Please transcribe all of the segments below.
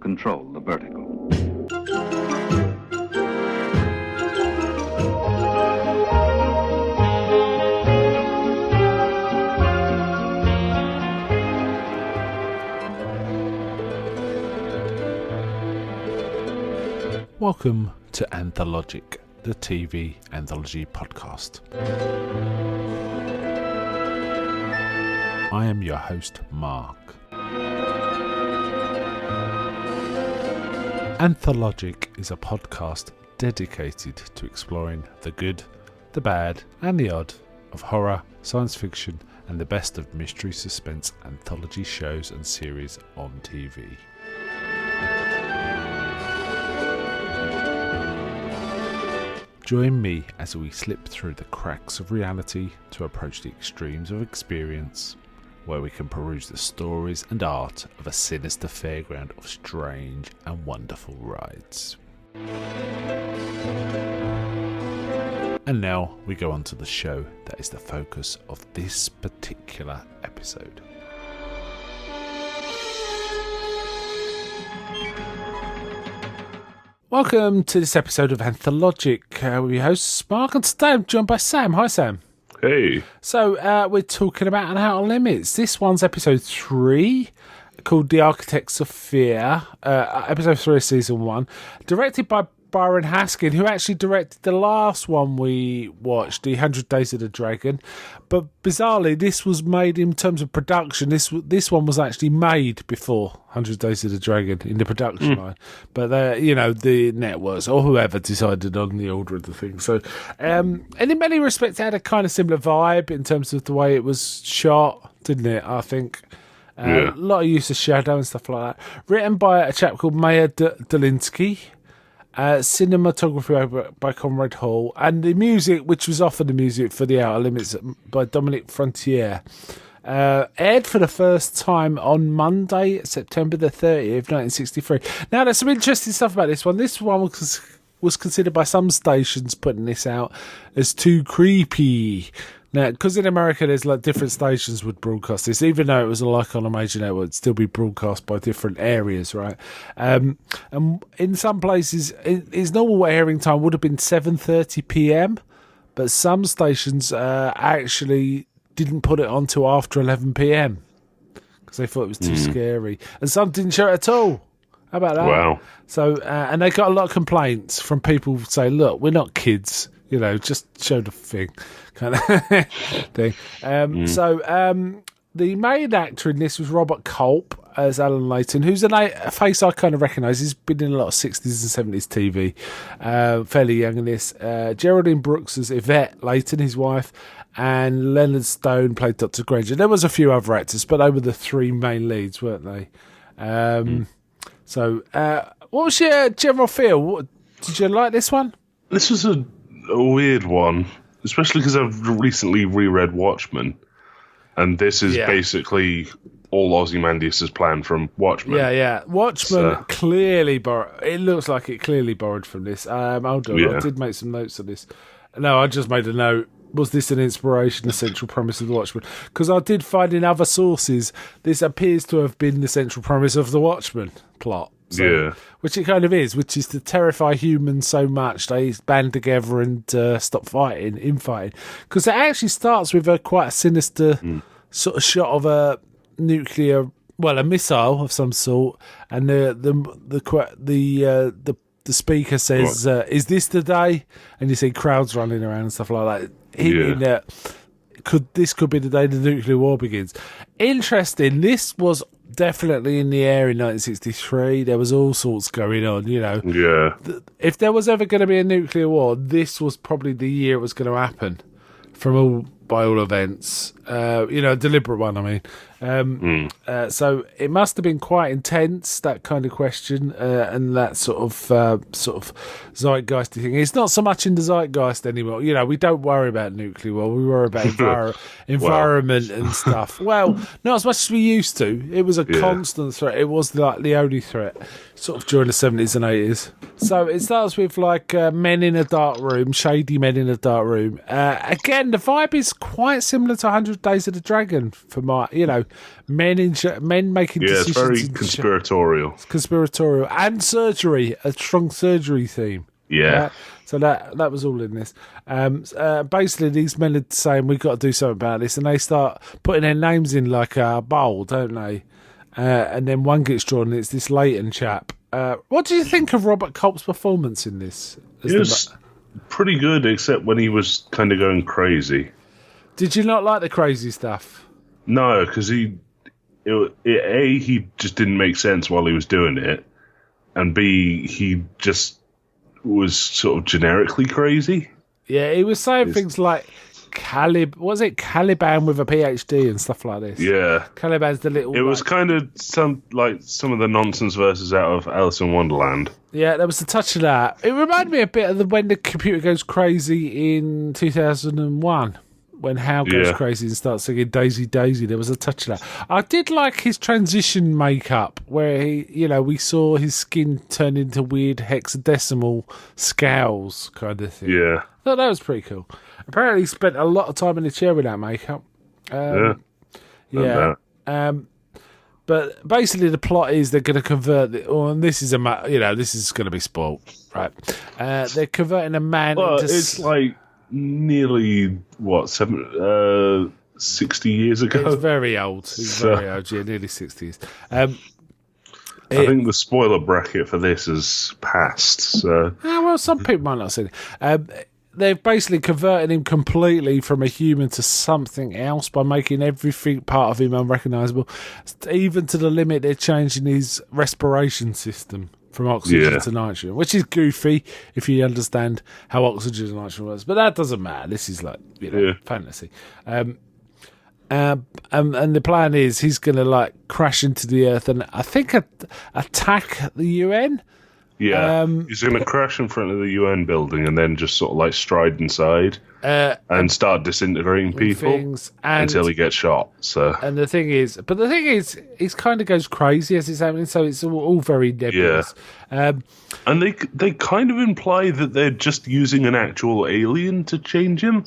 control the vertical. Welcome to Anthologic, the TV anthology podcast. I am your host, Mark. Anthologic is a podcast dedicated to exploring the good, the bad, and the odd of horror, science fiction, and the best of mystery, suspense, anthology shows and series on TV. Join me as we slip through the cracks of reality to approach the extremes of experience, where we can peruse the stories and art of a sinister fairground of strange and wonderful rides. And now we go on to the show that is the focus of this particular episode. Welcome to this episode of Anthologic. We're your hosts, Mark, and today I'm joined by Sam. Hi, Sam. Hey. So we're talking about An Outer Limits. This one's episode 3, called The Architects of Fear. Episode 3 of season 1. Directed by Byron Haskin, who actually directed the last one we watched, The 100 Days of the Dragon. But bizarrely, this was made in terms of production. This one was actually made before 100 Days of the Dragon in the production line. But the networks or whoever decided on the order of the thing. So, and in many respects, it had a kind of similar vibe in terms of the way it was shot, didn't it? I think. A lot of use of shadow and stuff like that. Written by a chap called Meyer Dolinsky. Cinematography by Conrad Hall, and the music, which was often the music for The Outer Limits by Dominic Frontier, aired for the first time on Monday, September the 30th, 1963. Now, there's some interesting stuff about this one. This one was considered by some stations putting this out as too creepy. Now, because in America there's like different stations would broadcast this, even though it was like on a major network, it'd still be broadcast by different areas, right? And in some places, its normal airing time would have been 7:30 p.m, but some stations actually didn't put it on till after 11 p.m. because they thought it was too scary, and some didn't show it at all. How about that? Wow. So, and they got a lot of complaints from people saying, "Look, we're not kids." Just show the thing, kind of thing. So the main actor in this was Robert Culp as Alan Layton, who's a face I kind of recognise. He's been in a lot of 60s and 70s TV, fairly young in this. Geraldine Brooks as Yvette Layton, his wife, and Leonard Stone played Dr. Granger. There was a few other actors, but they were the three main leads, weren't they? So what was your general feel? Did you like this one? This was a weird one, especially because I've recently reread Watchmen, and this is basically all Ozymandias' plan from Watchmen. Watchmen clearly borrowed. It looks like it clearly borrowed from this. Hold on, I did make some notes of this. No, I just made a note. Was this an inspiration, the central premise of the Watchmen? Because I did find in other sources this appears to have been the central premise of the Watchmen plot. So, which it kind of is, which is to terrify humans so much they band together and stop infighting. Because it actually starts with quite a sinister sort of shot of a missile of some sort, and the speaker says, "Is this the day?" And you see crowds running around and stuff like that, hinting that this could be the day the nuclear war begins. Interesting. This was definitely in the air in 1963. There was all sorts going on, If there was ever going to be a nuclear war, this was probably the year it was going to happen, by all events. A deliberate one, I mean. So it must have been quite intense, that kind of question, and that sort of zeitgeisty thing. It's not so much in the zeitgeist anymore. We don't worry about nuclear war. We worry about environment and stuff. Well, not as much as we used to. It was a constant threat. It was like the only threat, sort of during the 70s and 80s. So it starts with like men in a dark room, shady men in a dark room. Again, the vibe is quite similar to 100 Days of the Dragon for my, men making decisions. It's very conspiratorial. Conspiratorial and surgery, a strong surgery theme. Yeah. Right? So that was all in this. Basically, these men are saying we've got to do something about this, and they start putting their names in like a bowl, don't they? And then one gets drawn, and it's this Leighton chap. What do you think of Robert Culp's performance in this? It was pretty good, except when he was kind of going crazy. Did you not like the crazy stuff? No, because he just didn't make sense while he was doing it, and B, he just was sort of generically crazy. Yeah, he was saying things like Caliban with a PhD and stuff like this. Yeah. Caliban's the little... It was kind of some of the nonsense verses out of Alice in Wonderland. Yeah, there was a touch of that. It reminded me a bit of when the computer goes crazy in 2001. When Hal goes crazy and starts singing Daisy Daisy, there was a touch of that. I did like his transition makeup, where we saw his skin turn into weird hexadecimal scowls kind of thing. Yeah. I thought that was pretty cool. Apparently he spent a lot of time in the chair with that makeup. Yeah. But basically the plot is they're going to convert and this is this is going to be spoiled, right? They're converting a man into... it's like nearly 60 years ago. It's very old. Very old. Yeah, nearly 60 years. I think the spoiler bracket for this has passed. So, some people might not have seen it. They've basically converted him completely from a human to something else by making everything part of him unrecognisable, even to the limit they're changing his respiration system from oxygen to nitrogen, which is goofy if you understand how oxygen and nitrogen works. But that doesn't matter. This is like fantasy. And the plan is he's going to crash into the earth and I think attack the UN. Yeah, he's going to crash in front of the UN building and then just sort of stride inside and start disintegrating people until he gets shot. So, and the thing is, he kind of goes crazy as it's happening. So it's all very nebulous. Yeah. And they kind of imply that they're just using an actual alien to change him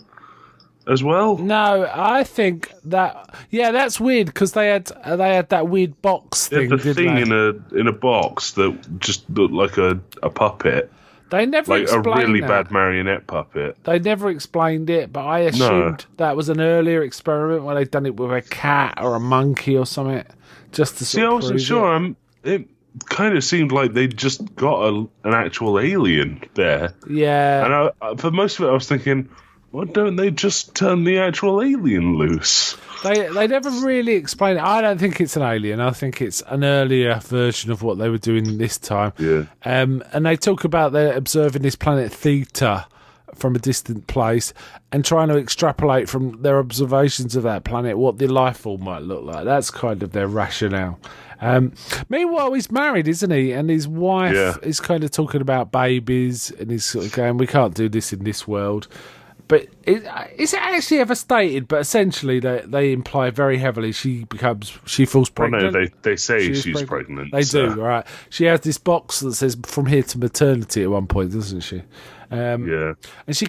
as well. No, I think that's weird because they had that weird box thing. The thing in a box that just looked like a puppet. They never explained a really that. bad marionette puppet. They never explained it, but I assumed that was an earlier experiment where they'd done it with a cat or a monkey or something, just to sort of I wasn't sure. It kind of seemed like they just got an actual alien there. Yeah. And for most of it, I was thinking, why don't they just turn the actual alien loose? They never really explain it. I don't think it's an alien. I think it's an earlier version of what they were doing this time. Yeah. And they talk about they're observing this planet Theta from a distant place and trying to extrapolate from their observations of that planet what the life form might look like. That's kind of their rationale. Meanwhile, he's married, isn't he? And his wife is kind of talking about babies and he's sort of going, we can't do this in this world. But is it actually ever stated? But essentially, they imply very heavily she falls pregnant. Well, no, they say she's pregnant. They do, right? She has this box that says "From here to maternity" at one point, doesn't she? Yeah. And she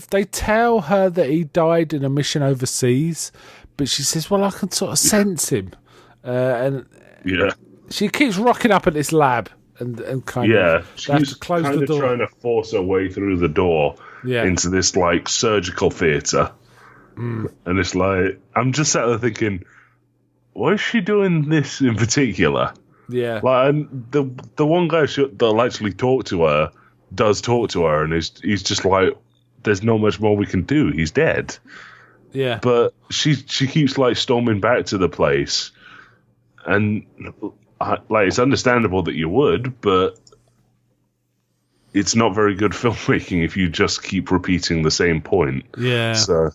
they tell her that he died in a mission overseas, but she says, "Well, I can sort of sense him," and she keeps rocking up at this lab and kind of she's close kind the of door. trying to force her way through the door. Into this surgical theatre. And it's I'm just sat there thinking, why is she doing this in particular? Yeah. The one guy that'll actually talk to her does talk to her and he's just there's not much more we can do. He's dead. Yeah. But she keeps storming back to the place and it's understandable that you would, but it's not very good filmmaking if you just keep repeating the same point. Yeah. So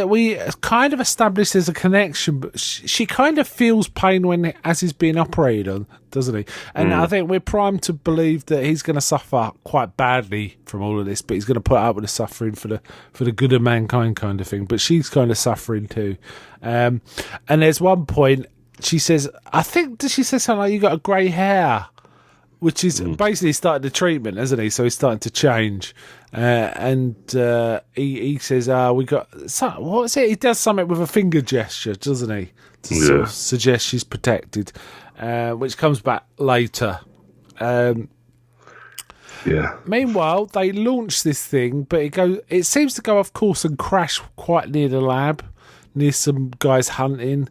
we kind of established there's a connection, but she kind of feels pain as he's being operated on, doesn't he? And I think we're primed to believe that he's going to suffer quite badly from all of this, but he's going to put up with the suffering for the good of mankind kind of thing. But she's kind of suffering too. And there's one point. She says, does she say something like, you got a grey hair? which is basically started the treatment, hasn't he? So he's starting to change. And he says, we got... What's it? He does something with a finger gesture, doesn't he? To sort of suggest she's protected, which comes back later. Meanwhile, they launch this thing, but it seems to go off course and crash quite near the lab, near some guys hunting,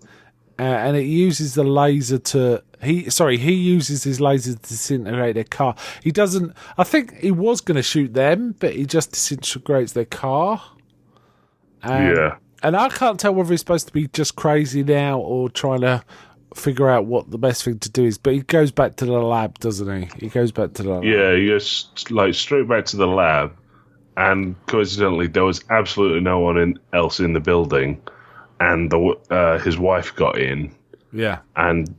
and it uses the laser to... He uses his laser to disintegrate their car. He doesn't... I think he was going to shoot them, but he just disintegrates their car. And I can't tell whether he's supposed to be just crazy now or trying to figure out what the best thing to do is. But he goes back to the lab, doesn't he? He goes back to the lab. Yeah, he goes straight back to the lab. And coincidentally, there was absolutely no one else in the building. And his wife got in. Yeah. And...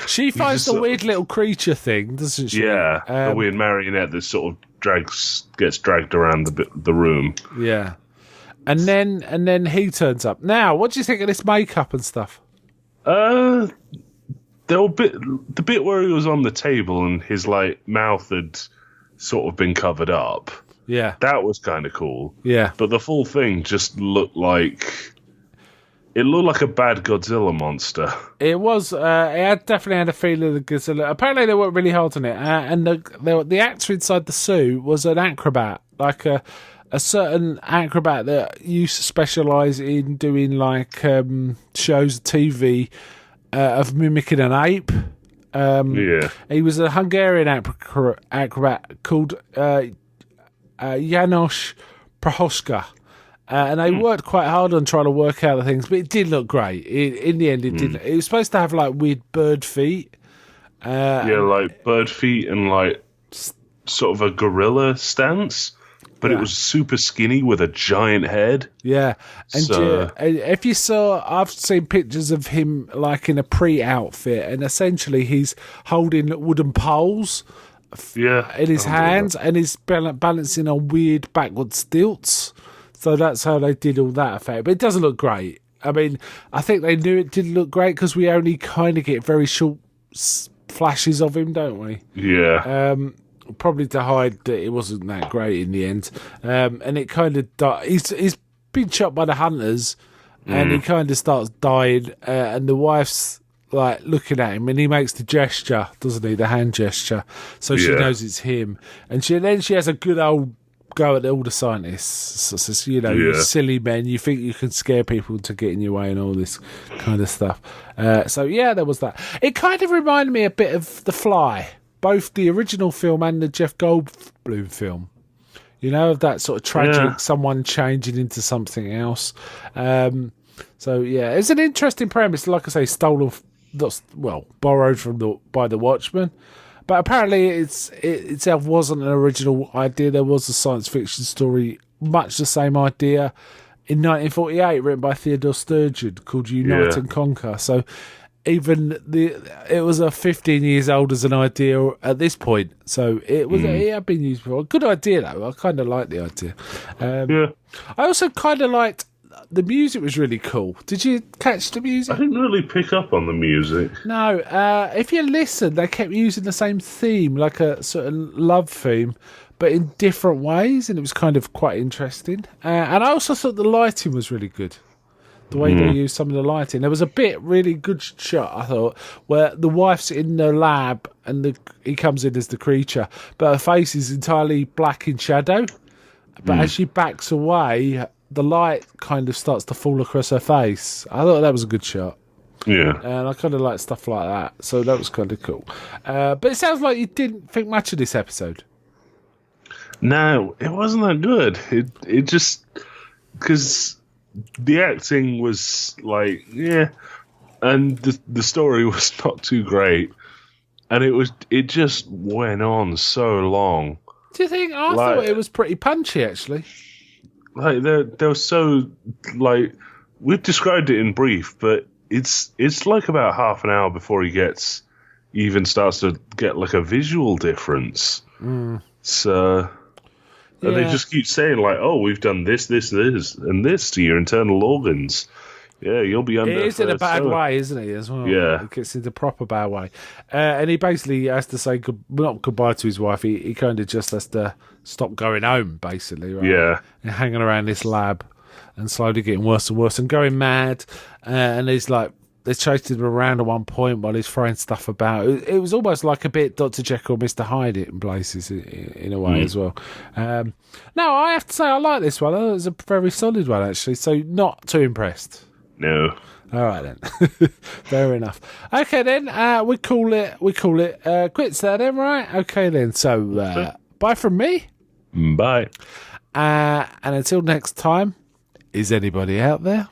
she finds the weird little creature thing, doesn't she? Yeah, the weird marionette that sort of gets dragged around the room. Yeah. And then he turns up. Now, what do you think of this makeup and stuff? The bit where he was on the table and his mouth had sort of been covered up. Yeah, that was kind of cool. Yeah, but the full thing just looked like a bad Godzilla monster. It was. It definitely had a feeling of Godzilla. Apparently, they worked really hard on it, and the actor inside the suit was an acrobat, like a certain acrobat that used to specialise in doing shows of TV of mimicking an ape. He was a Hungarian acrobat called János Prohaska. And they worked quite hard on trying to work out the things, but it did look great. In the end, it did. It was supposed to have weird bird feet. Bird feet and sort of a gorilla stance. But it was super skinny with a giant head. Yeah. And if you saw, I've seen pictures of him in a pre-outfit, and essentially he's holding wooden poles in his hands, and he's balancing on weird backward stilts. So that's how they did all that effect. But it doesn't look great. I mean, I think they knew it didn't look great because we only kind of get very short flashes of him, don't we? Yeah. Probably to hide that it wasn't that great in the end. And it kind of he's been shot by the hunters, and he kind of starts dying, and the wife's looking at him, and he makes the gesture, doesn't he? The hand gesture. So she knows it's him. And then she has a good old go at all the scientists. So says, you silly men, you think you can scare people into getting your way and all this kind of stuff. There was that. It kind of reminded me a bit of The Fly, both the original film and the Jeff Goldblum film. Of that sort of tragic someone changing into something else. It's an interesting premise. Like I say, borrowed by the Watchmen. But apparently it itself wasn't an original idea. There was a science fiction story, much the same idea, in 1948, written by Theodore Sturgeon, called Unite and Conquer. So even it was 15 years old as an idea at this point. So it had been used before. Good idea, though. I kind of liked the idea. I also kind of liked... The music was really cool. Did you catch the music? I didn't really pick up on the music. No. If you listen, they kept using the same theme, like a sort of love theme, but in different ways, and it was kind of quite interesting. And I also thought the lighting was really good. The way they used some of the lighting. There was a really good shot, I thought, where the wife's in the lab and he comes in as the creature, but her face is entirely black in shadow. But as she backs away, the light kind of starts to fall across her face. I thought that was a good shot. Yeah. And I kind of like stuff like that. So that was kind of cool. But it sounds like you didn't think much of this episode. No, it wasn't that good. It just... Because the acting was and the story was not too great. And it just went on so long. Do you think? I thought it was pretty punchy, actually. There was so we've described it in brief, but it's about half an hour before he even starts to get a visual difference. So and they just keep saying oh, we've done this, and this to your internal organs. Yeah, you'll be under. It is in a bad so- way, isn't he, as well? Yeah. It gets into a proper bad way. And he basically has to say not goodbye to his wife. He kind of just has to stop going home, basically, right? Yeah. And hanging around this lab and slowly getting worse and worse and going mad. And he's like, they chased him around at one point while he's throwing stuff about. It was almost like a bit Dr. Jekyll, Mr. Hyde it in places, in a way as well. No, I have to say I like this one. It was a very solid one, actually. So not too impressed. No. All right then, fair enough. Okay then, we call it quits there then, right? Okay then. So bye from me, Bye. and until next time, is anybody out there?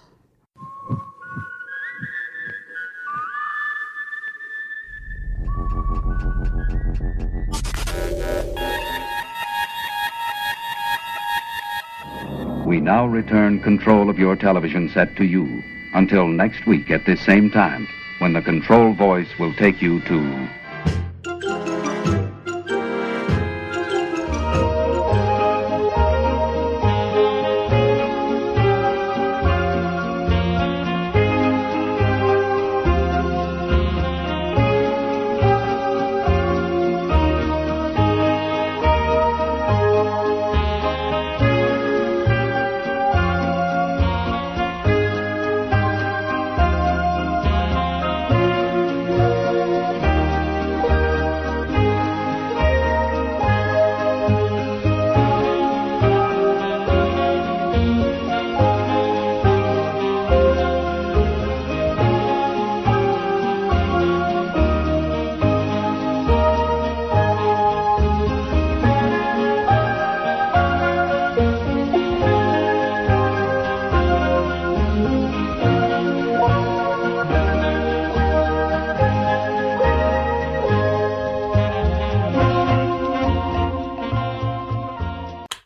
We now return control of your television set to you. Until next week at this same time, when the control voice will take you to